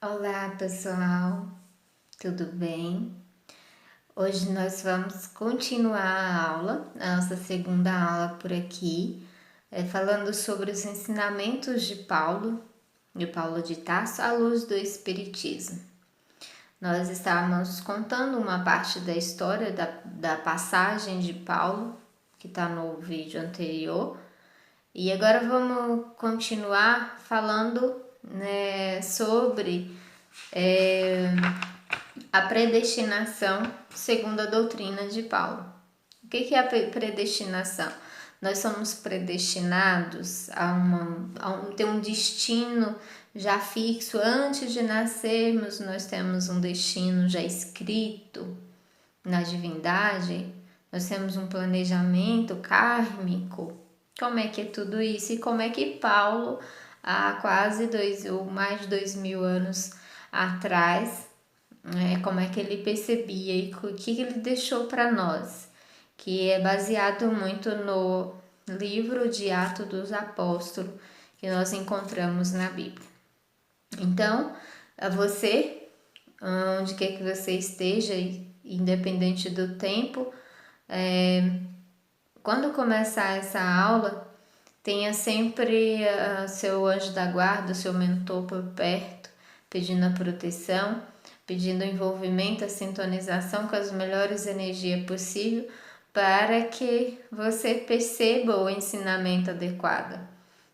Olá pessoal, tudo bem? Hoje nós vamos continuar a aula, a nossa segunda aula por aqui, falando sobre os ensinamentos de Paulo de Tarso, à luz do Espiritismo. Nós estávamos contando uma parte da história da passagem de Paulo, que está no vídeo anterior, e agora vamos continuar falando, né, sobre a predestinação segundo a doutrina de Paulo. O que é a predestinação? Nós somos predestinados a ter um destino já fixo antes de nascermos, nós temos um destino já escrito na divindade, nós temos um planejamento kármico. Como é que é tudo isso? E como é que Paulo, há quase mais de 2000 anos atrás, como é que ele percebia e o que ele deixou para nós, que é baseado muito no livro de Atos dos Apóstolos que nós encontramos na Bíblia. Então, a você, onde quer que você esteja, independente do tempo, quando começar essa aula, tenha sempre seu anjo da guarda, seu mentor por perto, pedindo a proteção, pedindo o envolvimento, a sintonização com as melhores energias possível para que você perceba o ensinamento adequado.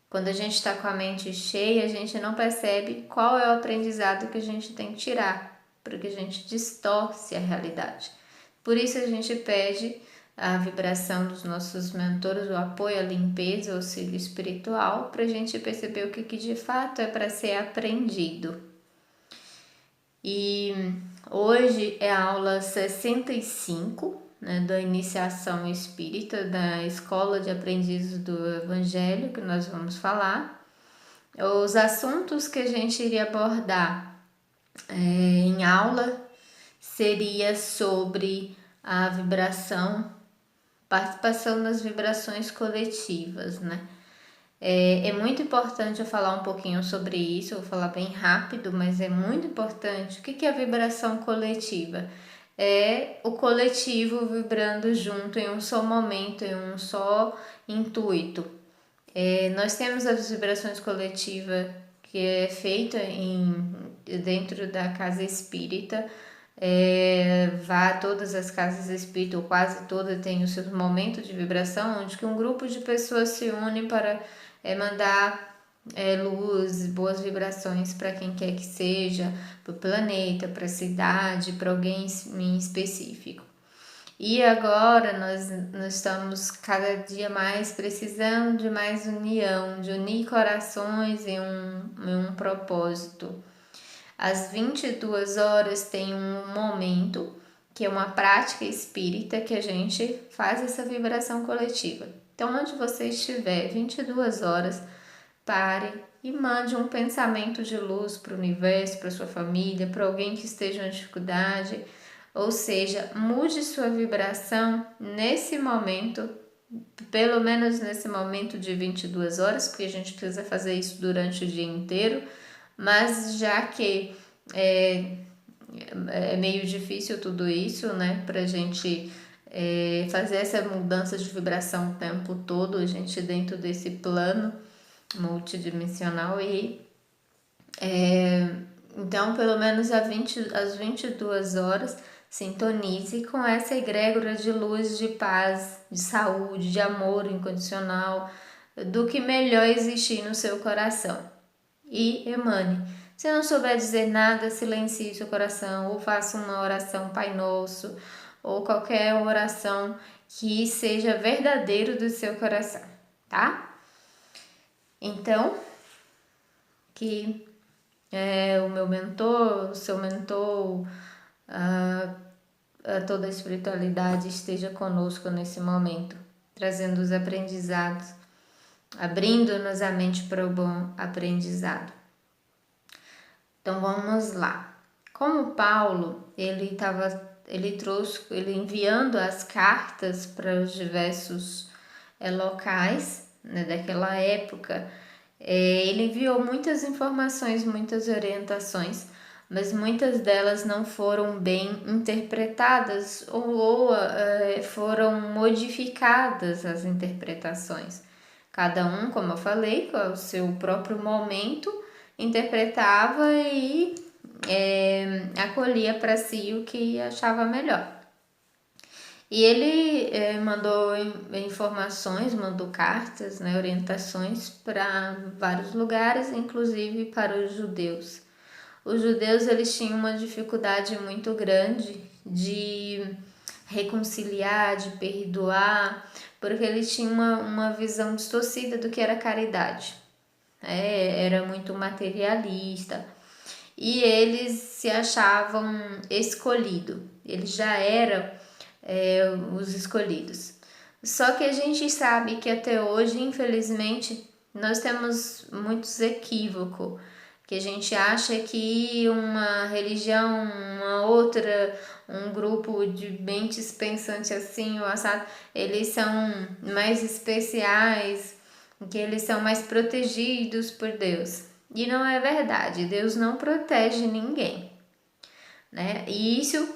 Quando a gente está com a mente cheia, a gente não percebe qual é o aprendizado que a gente tem que tirar, porque a gente distorce a realidade. Por isso a gente pede a vibração dos nossos mentores, o apoio, a limpeza, o auxílio espiritual, para a gente perceber o que de fato é para ser aprendido. E hoje é a aula 65, né, da iniciação espírita, da Escola de Aprendizes do Evangelho, que nós vamos falar. Os assuntos que a gente iria abordar em aula seria sobre a vibração, participação nas vibrações coletivas, né? É muito importante eu falar um pouquinho sobre isso, eu vou falar bem rápido, mas é muito importante. O que é a vibração coletiva? É o coletivo vibrando junto em um só momento, em um só intuito. Nós temos as vibrações coletivas que é feita dentro da casa espírita. Todas as casas espíritas, ou quase todas, têm os seus momentos de vibração, onde que um grupo de pessoas se une para mandar luz, boas vibrações para quem quer que seja, para o planeta, para a cidade, para alguém em específico. E agora nós estamos cada dia mais precisando de mais união, de unir corações em um propósito. Às 22 horas tem um momento que é uma prática espírita que a gente faz essa vibração coletiva. Então, onde você estiver, 22 horas, pare e mande um pensamento de luz para o universo, para sua família, para alguém que esteja em dificuldade. Ou seja, mude sua vibração nesse momento, pelo menos nesse momento de 22 horas, porque a gente precisa fazer isso durante o dia inteiro, mas já que é meio difícil tudo isso, né, pra gente fazer essa mudança de vibração o tempo todo, a gente dentro desse plano multidimensional então pelo menos às 22 horas sintonize com essa egrégora de luz, de paz, de saúde, de amor incondicional, do que melhor existir no seu coração e emane. Se não souber dizer nada, silencie seu coração ou faça uma oração Pai Nosso ou qualquer oração que seja verdadeiro do seu coração, tá? Então, que o meu mentor, o seu mentor, toda a espiritualidade esteja conosco nesse momento, trazendo os aprendizados, abrindo-nos a mente para o bom aprendizado. Então vamos lá. Como Paulo, ele enviando as cartas para os diversos locais, né, daquela época, Ele enviou muitas informações, muitas orientações, mas muitas delas não foram bem interpretadas ou foram modificadas as interpretações. Cada um, como eu falei, com o seu próprio momento, interpretava e acolhia para si o que achava melhor. E ele mandou informações, mandou cartas, né, orientações para vários lugares, inclusive para os judeus. Os judeus eles tinham uma dificuldade muito grande de reconciliar, de perdoar, porque eles tinham uma visão distorcida do que era caridade. Era muito materialista. E eles se achavam escolhidos. Eles já eram os escolhidos. Só que a gente sabe que até hoje, infelizmente, nós temos muitos equívocos, que a gente acha que uma religião, uma outra, um grupo de mentes pensantes assim, o assado, eles são mais especiais, que eles são mais protegidos por Deus. E não é verdade, Deus não protege ninguém, né? E isso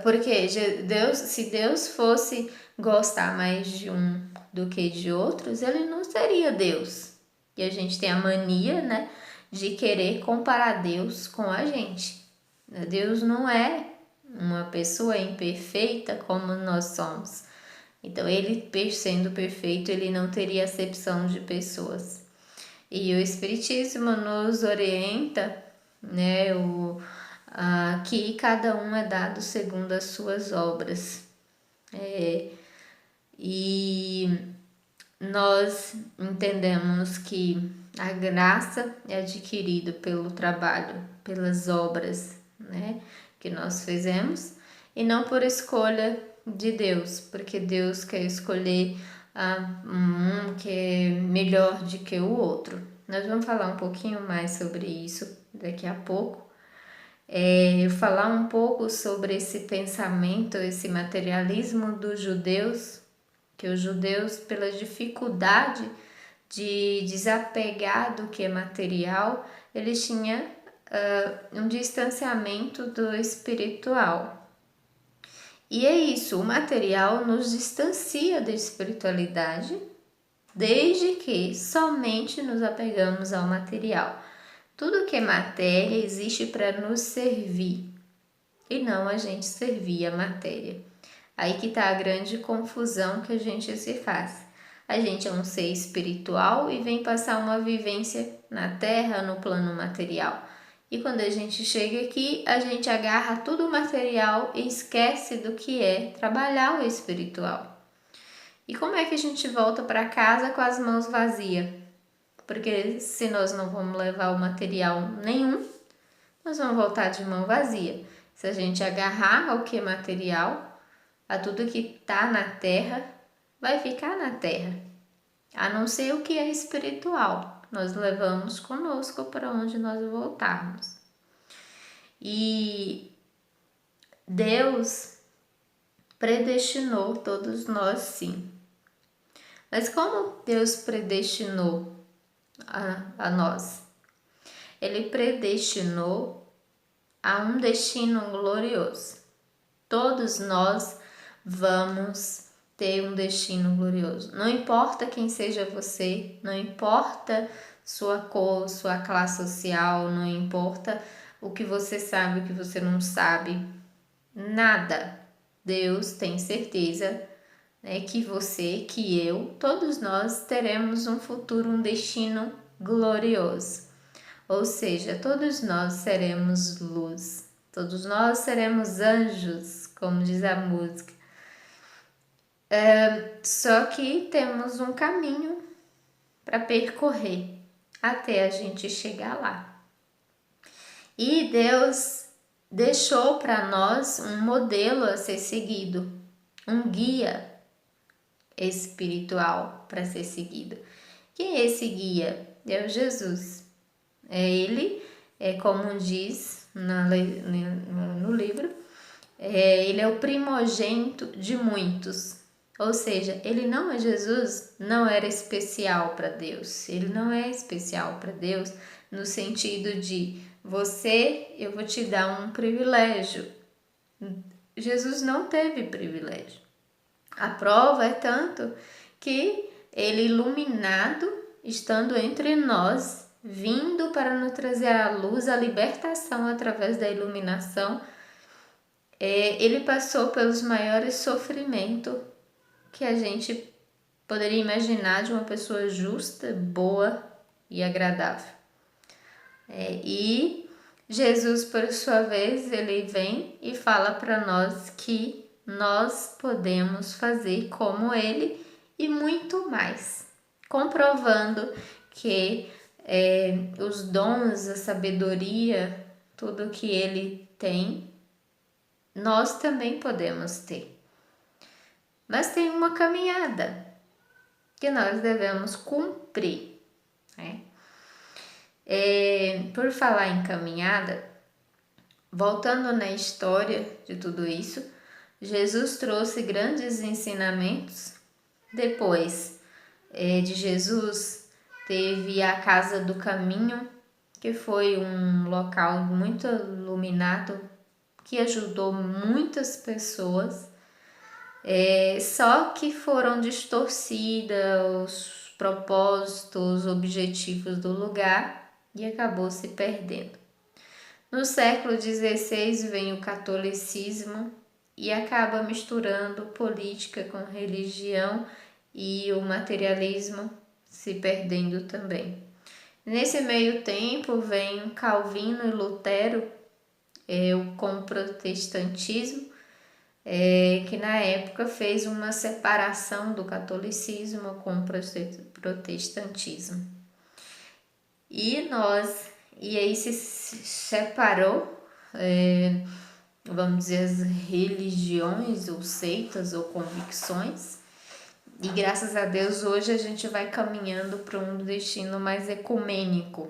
porque Deus, se Deus fosse gostar mais de um do que de outros, ele não seria Deus. E a gente tem a mania, né, de querer comparar Deus com a gente. Deus não é uma pessoa imperfeita como nós somos. Então, ele sendo perfeito, ele não teria acepção de pessoas. E o Espiritismo nos orienta, né, que cada um é dado segundo as suas obras. E nós entendemos que a graça é adquirida pelo trabalho, pelas obras, né, que nós fizemos, e não por escolha de Deus, porque Deus quer escolher um que é melhor do que o outro. Nós vamos falar um pouquinho mais sobre isso daqui a pouco. Falar um pouco sobre esse pensamento, esse materialismo dos judeus, que os judeus, pela dificuldade de desapegar do que é material, eles tinham um distanciamento do espiritual. E é isso, o material nos distancia da espiritualidade, desde que somente nos apegamos ao material. Tudo que é matéria existe para nos servir e não a gente servir a matéria. Aí que está a grande confusão que a gente se faz. A gente é um ser espiritual e vem passar uma vivência na Terra, no plano material. E quando a gente chega aqui, a gente agarra tudo o material e esquece do que é trabalhar o espiritual. E como é que a gente volta para casa com as mãos vazias? Porque se nós não vamos levar o material nenhum, nós vamos voltar de mão vazia. Se a gente agarrar ao que é material, a tudo que está na terra, vai ficar na terra. A não ser o que é espiritual. Nós levamos conosco para onde nós voltarmos. E Deus predestinou todos nós, sim. Mas como Deus predestinou a nós? Ele predestinou a um destino glorioso. Todos nós vamos ter um destino glorioso. Não importa quem seja você, não importa sua cor, sua classe social, não importa o que você sabe, o que você não sabe, nada. Deus tem certeza, né, que você, que eu, todos nós teremos um futuro, um destino glorioso. Ou seja, todos nós seremos luz, todos nós seremos anjos, como diz a música. Só que temos um caminho para percorrer até a gente chegar lá. E Deus deixou para nós um modelo a ser seguido, um guia espiritual para ser seguido. Quem é esse guia? É o Jesus. Ele, como diz no livro, ele é o primogênito de muitos. Ou seja, ele não é Jesus, não era especial para Deus. Ele não é especial para Deus no sentido de eu vou te dar um privilégio. Jesus não teve privilégio. A prova é tanto que ele, iluminado, estando entre nós, vindo para nos trazer à luz, a libertação através da iluminação, ele passou pelos maiores sofrimentos que a gente poderia imaginar de uma pessoa justa, boa e agradável. E Jesus, por sua vez, ele vem e fala para nós que nós podemos fazer como ele e muito mais, comprovando que os dons, a sabedoria, tudo que ele tem, nós também podemos ter. Mas tem uma caminhada que nós devemos cumprir, né? Por falar em caminhada, voltando na história de tudo isso, Jesus trouxe grandes ensinamentos. Depois de Jesus, teve a Casa do Caminho, que foi um local muito iluminado, que ajudou muitas pessoas, só que foram distorcidos os propósitos, os objetivos do lugar e acabou se perdendo. No século XVI vem o catolicismo e acaba misturando política com religião e o materialismo se perdendo também. Nesse meio tempo vem Calvino e Lutero com o protestantismo, que na época fez uma separação do catolicismo com o protestantismo. E aí se separou, vamos dizer, as religiões ou seitas ou convicções. E graças a Deus hoje a gente vai caminhando para um destino mais ecumênico,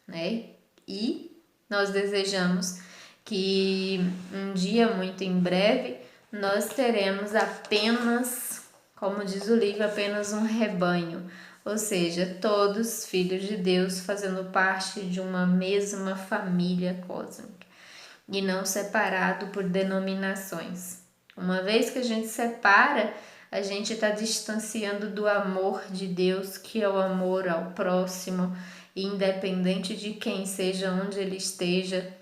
né? E nós desejamos que um dia muito em breve nós teremos apenas, como diz o livro, apenas um rebanho. Ou seja, todos filhos de Deus fazendo parte de uma mesma família cósmica e não separado por denominações. Uma vez que a gente separa, a gente está distanciando do amor de Deus, que é o amor ao próximo, independente de quem seja, onde ele esteja,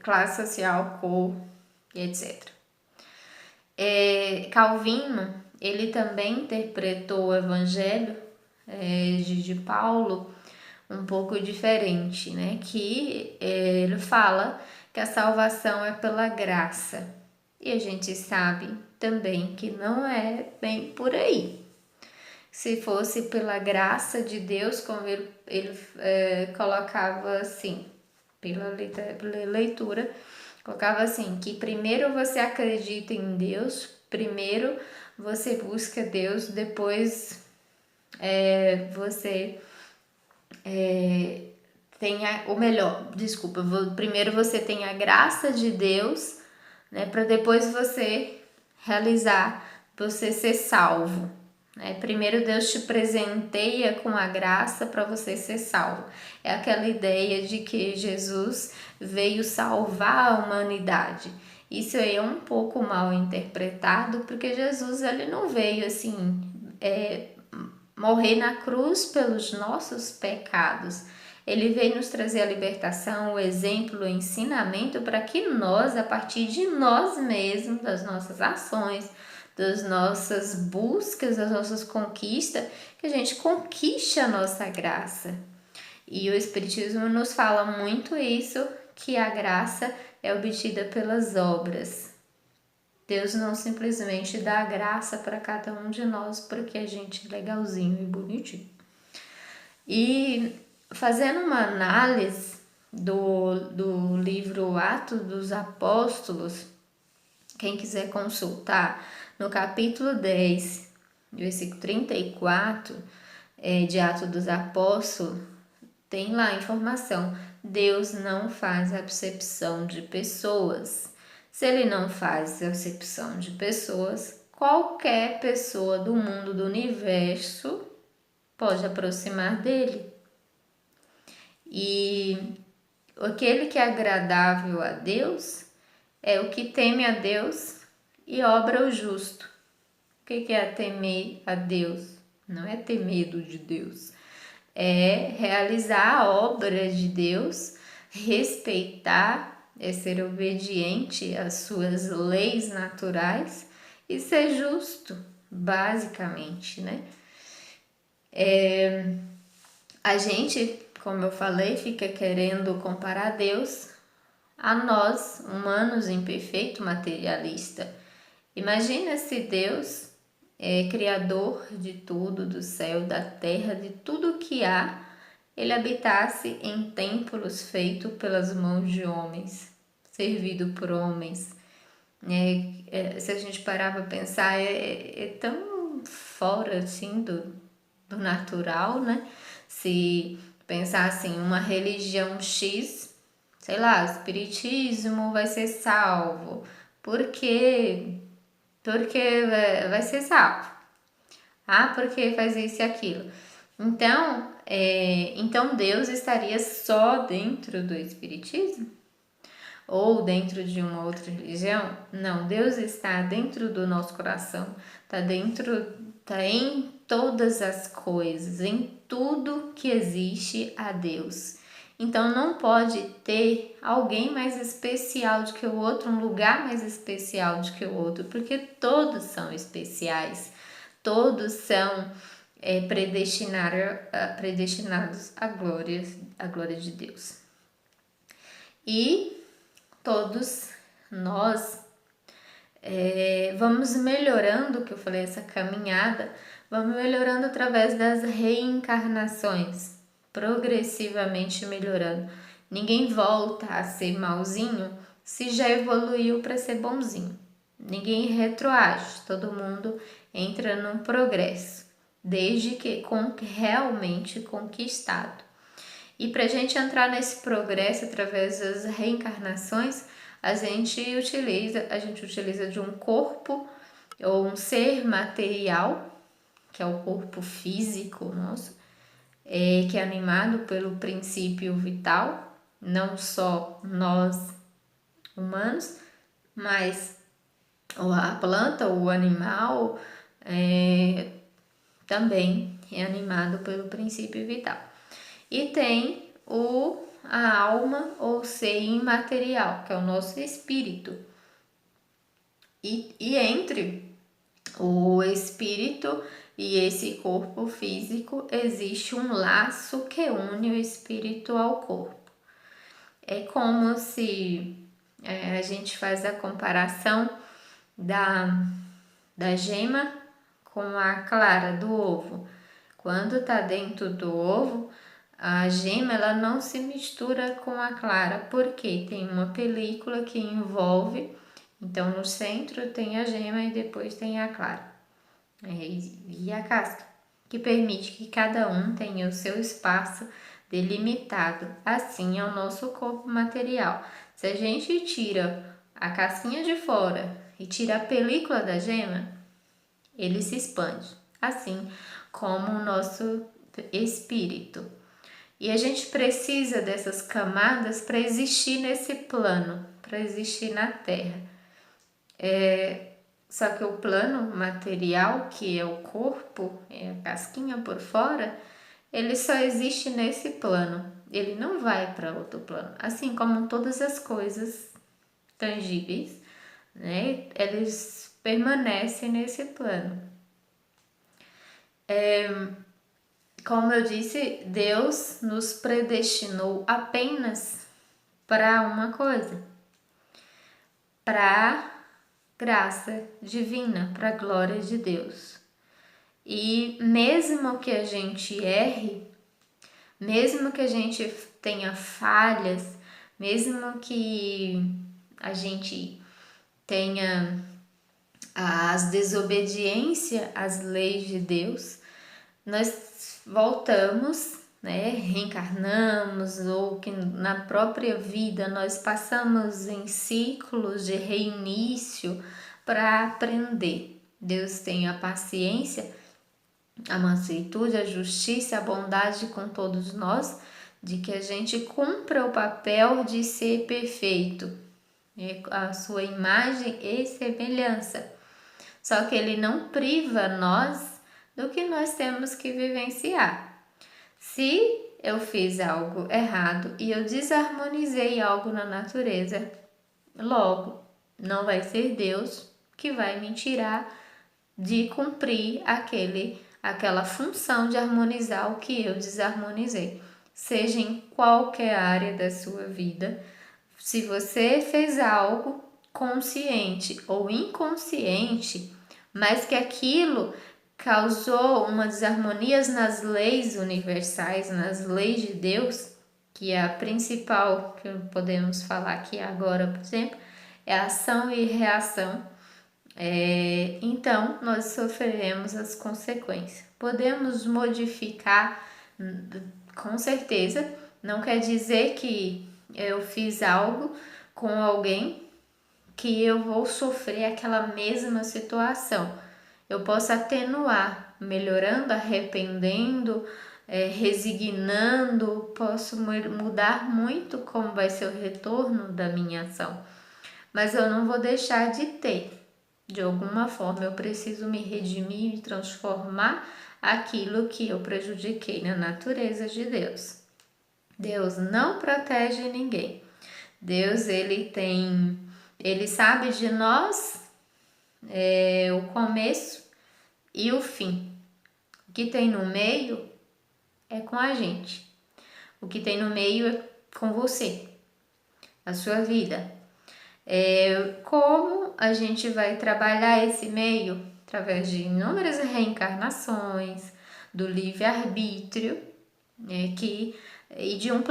classe social, cor, etc. Calvino, ele também interpretou o Evangelho de Paulo um pouco diferente, né? Que ele fala que a salvação é pela graça. E a gente sabe também que não é bem por aí. Se fosse pela graça de Deus, como ele colocava assim, pela leitura, colocava assim, que primeiro você acredita em Deus, primeiro você busca Deus, depois você primeiro você tem a graça de Deus, né, para depois você você ser salvo. Primeiro Deus te presenteia com a graça para você ser salvo. É aquela ideia de que Jesus veio salvar a humanidade. Isso aí é um pouco mal interpretado, porque Jesus ele não veio assim morrer na cruz pelos nossos pecados. Ele veio nos trazer a libertação, o exemplo, o ensinamento para que nós, a partir de nós mesmos, das nossas ações, das nossas buscas, das nossas conquistas, que a gente conquiste a nossa graça. E o Espiritismo nos fala muito isso, que a graça é obtida pelas obras. Deus não simplesmente dá a graça para cada um de nós porque a gente é legalzinho e bonitinho. E fazendo uma análise do livro Atos dos Apóstolos, quem quiser consultar, no capítulo 10, versículo 34 de Atos dos Apóstolos, tem lá a informação: Deus não faz acepção de pessoas. Se ele não faz acepção de pessoas, qualquer pessoa do mundo, do universo, pode aproximar dele. E aquele que é agradável a Deus é o que teme a Deus e obra o justo. O que é temer a Deus? Não é ter medo de Deus. É realizar a obra de Deus, respeitar, é ser obediente às suas leis naturais e ser justo, basicamente, né? A gente, como eu falei, fica querendo comparar Deus a nós, humanos imperfeitos, materialista. Imagina se Deus é criador de tudo, do céu, da terra, de tudo que há, ele habitasse em templos feitos pelas mãos de homens, servido por homens. Se a gente parar para pensar, é tão fora assim do natural, né? Se pensar assim, uma religião X, sei lá, o espiritismo vai ser salvo. Por quê? Porque vai ser salvo. Ah, porque faz isso e aquilo. Então Deus estaria só dentro do espiritismo? Ou dentro de uma outra religião? Não, Deus está dentro do nosso coração, está em todas as coisas, em tudo que existe a Deus. Então não pode ter alguém mais especial do que o outro, um lugar mais especial do que o outro, porque todos são especiais, todos são predestinados à glória de Deus. E todos nós vamos melhorando, que eu falei, essa caminhada, vamos melhorando através das reencarnações, progressivamente melhorando. Ninguém volta a ser malzinho se já evoluiu para ser bonzinho. Ninguém retroage, todo mundo entra num progresso, desde que realmente conquistado. E para a gente entrar nesse progresso através das reencarnações, a gente utiliza de um corpo ou um ser material, que é o corpo físico nosso, que é animado pelo princípio vital, não só nós humanos, mas a planta, o animal, também é animado pelo princípio vital. E tem a alma ou ser imaterial, que é o nosso espírito. E entre o espírito e esse corpo físico existe um laço que une o espírito ao corpo. É como se a gente faz a comparação da gema com a clara do ovo. Quando está dentro do ovo, a gema ela não se mistura com a clara, porque tem uma película que envolve, então no centro tem a gema e depois tem a clara e a casca, que permite que cada um tenha o seu espaço delimitado. Assim é o nosso corpo material. Se a gente tira a casquinha de fora e tira a película da gema, ele se expande, assim como o nosso espírito. E a gente precisa dessas camadas para existir nesse plano, para existir na Terra. Só que o plano material, que é o corpo, é a casquinha por fora, ele só existe nesse plano. Ele não vai para outro plano. Assim como todas as coisas tangíveis, né? Eles permanecem nesse plano. Como eu disse, Deus nos predestinou apenas para uma coisa, para graça divina, para a glória de Deus. E mesmo que a gente erre, mesmo que a gente tenha falhas, mesmo que a gente tenha as desobediências às leis de Deus, nós voltamos, né, reencarnamos, ou que na própria vida nós passamos em ciclos de reinício para aprender. Deus tem a paciência, a mansuetude, a justiça, a bondade com todos nós, de que a gente cumpra o papel de ser perfeito, a sua imagem e semelhança. Só que ele não priva nós do que nós temos que vivenciar. Se eu fiz algo errado e eu desarmonizei algo na natureza, logo, não vai ser Deus que vai me tirar de cumprir aquela função de harmonizar o que eu desarmonizei. Seja em qualquer área da sua vida, se você fez algo consciente ou inconsciente, mas que aquilo causou uma desarmonia nas leis universais, nas leis de Deus, que é a principal que podemos falar aqui agora, por exemplo, é ação e reação. Então, nós sofreremos as consequências. Podemos modificar, com certeza, não quer dizer que eu fiz algo com alguém que eu vou sofrer aquela mesma situação. Eu posso atenuar, melhorando, arrependendo, resignando, posso mudar muito como vai ser o retorno da minha ação. Mas eu não vou deixar de ter. De alguma forma eu preciso me redimir e transformar aquilo que eu prejudiquei na natureza de Deus. Deus não protege ninguém. Deus, ele sabe de nós o começo e o fim. O que tem no meio é com a gente. O que tem no meio é com você, a sua vida. Como a gente vai trabalhar esse meio? Através de inúmeras reencarnações, do livre-arbítrio, e de um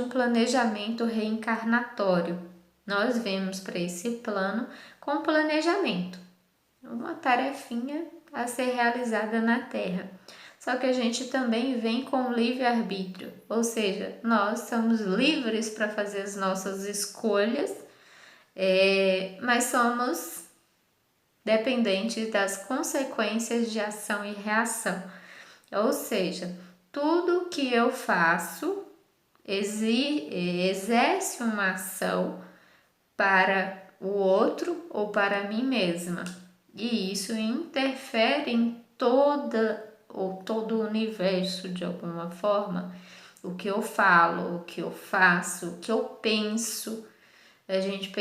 planejamento reencarnatório. Nós vemos para esse plano com planejamento, uma tarefinha a ser realizada na Terra. Só que a gente também vem com livre-arbítrio, ou seja, nós somos livres para fazer as nossas escolhas, mas somos dependentes das consequências de ação e reação. Ou seja, tudo que eu faço exerce uma ação para o outro ou para mim mesma. E isso interfere em todo o universo de alguma forma. O que eu falo, o que eu faço, o que eu penso. A gente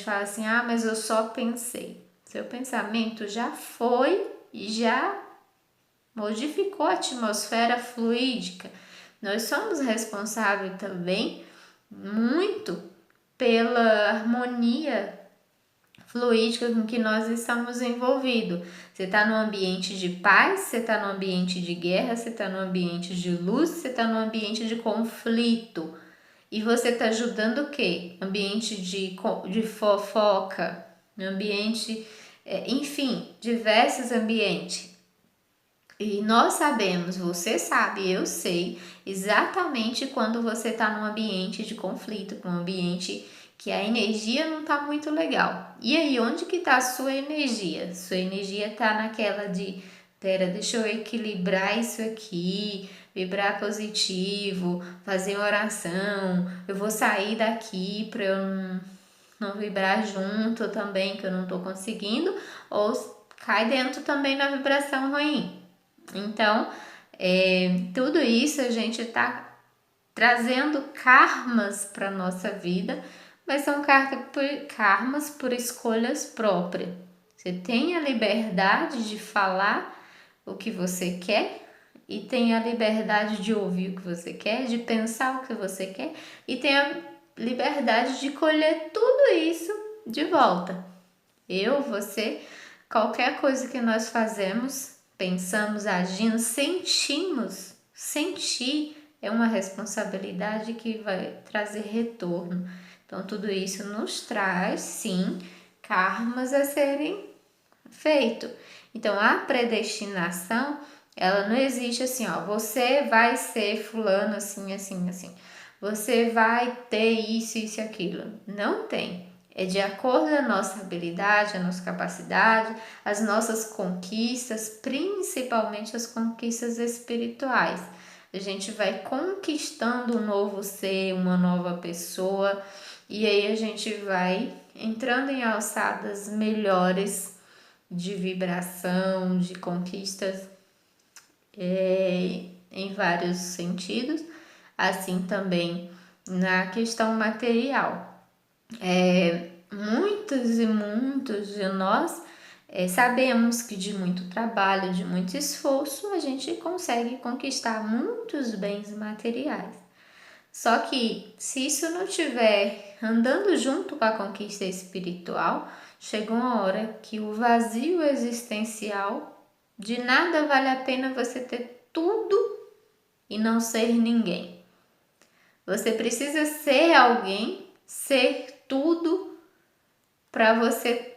fala assim, mas eu só pensei. Seu pensamento já foi e já modificou a atmosfera fluídica. Nós somos responsáveis também muito pela harmonia fluídica com que nós estamos envolvidos. Você está no ambiente de paz, você está no ambiente de guerra, você está no ambiente de luz, você está no ambiente de conflito. E você está ajudando o quê? Ambiente de fofoca, ambiente, enfim, diversos ambientes. E nós sabemos, você sabe, eu sei, exatamente quando você está num ambiente de conflito, um ambiente que a energia não está muito legal. E aí, onde que está a sua energia? Sua energia está naquela de, deixa eu equilibrar isso aqui, vibrar positivo, fazer oração, eu vou sair daqui para eu não vibrar junto também, que eu não estou conseguindo, ou cai dentro também na vibração ruim. Então, tudo isso a gente está trazendo karmas para a nossa vida, mas são karmas por escolhas próprias. Você tem a liberdade de falar o que você quer e tem a liberdade de ouvir o que você quer, de pensar o que você quer e tem a liberdade de colher tudo isso de volta. Você, qualquer coisa que nós fazemos, pensamos, agindo, sentimos. Sentir é uma responsabilidade que vai trazer retorno. Então, tudo isso nos traz, sim, karmas a serem feitos. Então, a predestinação, ela não existe assim, você vai ser fulano assim, assim, assim. Você vai ter isso, isso e aquilo. Não tem. É de acordo com a nossa habilidade, a nossa capacidade, as nossas conquistas, principalmente as conquistas espirituais. A gente vai conquistando um novo ser, uma nova pessoa, e aí a gente vai entrando em alçadas melhores de vibração, de conquistas em vários sentidos, assim também na questão material. Muitos e muitos de nós sabemos que de muito trabalho, de muito esforço, a gente consegue conquistar muitos bens materiais. Só que se isso não estiver andando junto com a conquista espiritual, chega uma hora que o vazio existencial, de nada vale a pena você ter tudo e não ser ninguém. Você precisa ser alguém, ser tudo, para você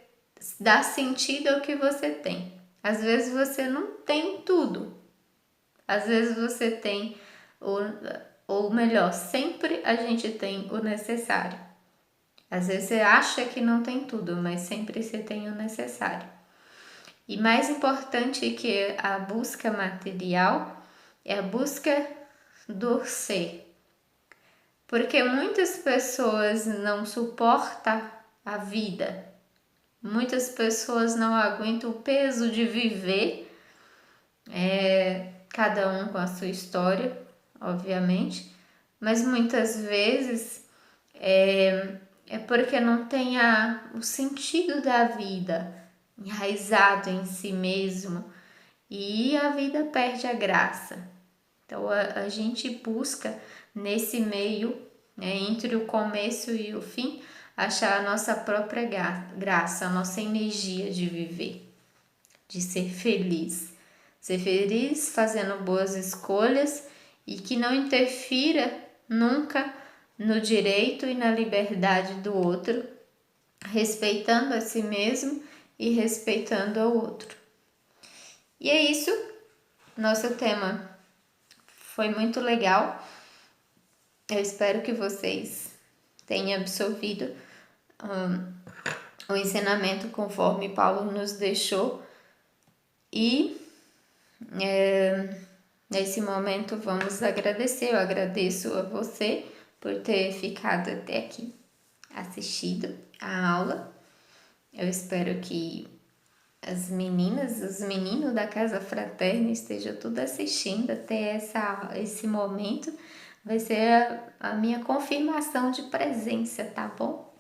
dar sentido ao que você tem. Às vezes você não tem tudo. Às vezes você tem, ou melhor, sempre a gente tem o necessário. Às vezes você acha que não tem tudo, mas sempre você tem o necessário. E mais importante que a busca material é a busca do ser. Porque muitas pessoas não suportam a vida. Muitas pessoas não aguentam o peso de viver, cada um com a sua história, obviamente, mas muitas vezes é porque não tem o sentido da vida enraizado em si mesmo e a vida perde a graça. Então a gente busca nesse meio, entre o começo e o fim, achar a nossa própria graça, a nossa energia de viver, de ser feliz. Ser feliz fazendo boas escolhas e que não interfira nunca no direito e na liberdade do outro, respeitando a si mesmo e respeitando ao outro. E é isso, nosso tema foi muito legal. Eu espero que vocês tenham absorvido o ensinamento conforme Paulo nos deixou. E nesse momento vamos agradecer. Eu agradeço a você por ter ficado até aqui, assistido a aula. Eu espero que as meninas, os meninos da Casa Fraterna estejam tudo assistindo até esse momento. Vai ser a minha confirmação de presença, tá bom?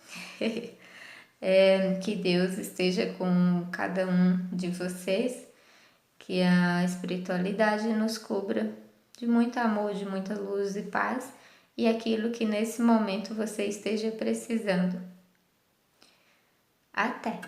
Que Deus esteja com cada um de vocês, que a espiritualidade nos cubra de muito amor, de muita luz e paz, e aquilo que nesse momento você esteja precisando. Até!